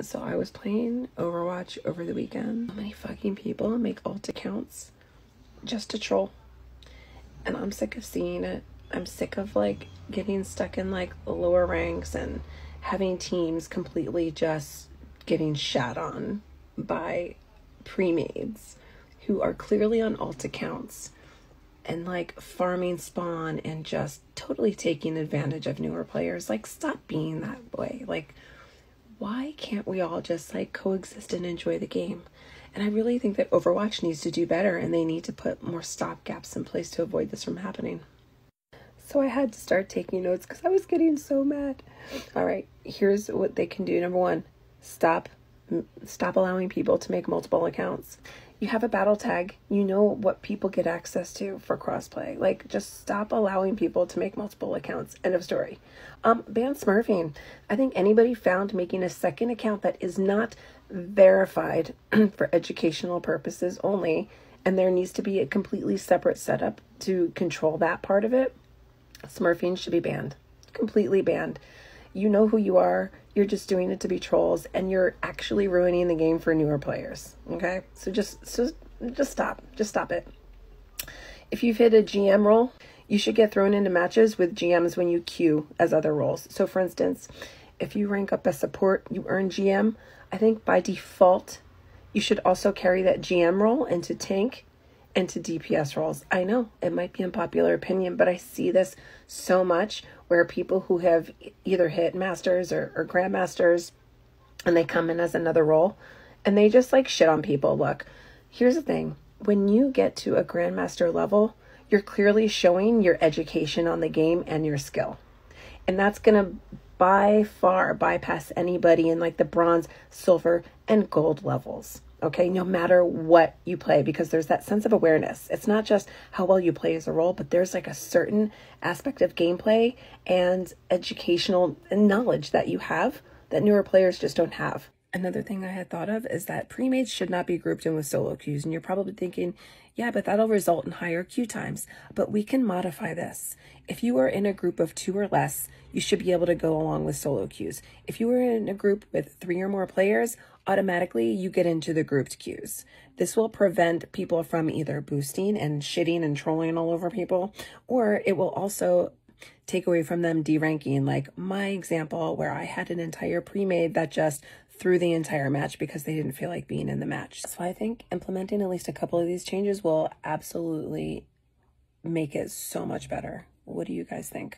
So I was playing Overwatch over the weekend. How many fucking people make alt accounts just to troll? And I'm sick of seeing it. I'm sick of like getting stuck in like the lower ranks and having teams completely just getting shat on by pre-mades who are clearly on alt accounts and like farming spawn and just totally taking advantage of newer players. Like, stop being that way. Like, why can't we all just like coexist and enjoy the game? And I really think that Overwatch needs to do better, and they need to put more stopgaps in place to avoid this from happening. So I had to start taking notes because I was getting so mad. All right, here's what they can do. Number one, stop allowing people to make multiple accounts. You have a battle tag, you know what people get access to for crossplay. Like, just stop allowing people to make multiple accounts. End of story. Ban smurfing. I think anybody found making a second account that is not verified for educational purposes only, and there needs to be a completely separate setup to control that part of it, smurfing should be banned. Completely banned. You know who you are. You're just doing it to be trolls, and you're actually ruining the game for newer players. Okay? So just stop. Just stop it. If you've hit a GM role, you should get thrown into matches with GMs when you queue as other roles. So for instance, if you rank up as support, you earn GM. I think by default, you should also carry that GM role into tank and to DPS roles. I know it might be unpopular opinion, but I see this so much where people who have either hit masters or grandmasters and they come in as another role and they just like shit on people. Look, here's the thing. When you get to a grandmaster level, you're clearly showing your education on the game and your skill. And that's going to by far bypass anybody in like the bronze, silver, and gold levels. Okay, no matter what you play, because there's that sense of awareness. It's not just how well you play as a role, but there's like a certain aspect of gameplay and educational knowledge that you have that newer players just don't have. Another thing I had thought of is that pre-mates should not be grouped in with solo queues. And you're probably thinking, yeah, but that'll result in higher queue times. But we can modify this. If you are in a group of 2 or less, you should be able to go along with solo queues. If you are in a group with 3 or more players, automatically you get into the grouped queues. This will prevent people from either boosting and shitting and trolling all over people, or it will also take away from them deranking, like my example where I had an entire pre-made that just threw the entire match because they didn't feel like being in the match. So I think implementing at least a couple of these changes will absolutely make it so much better. What do you guys think?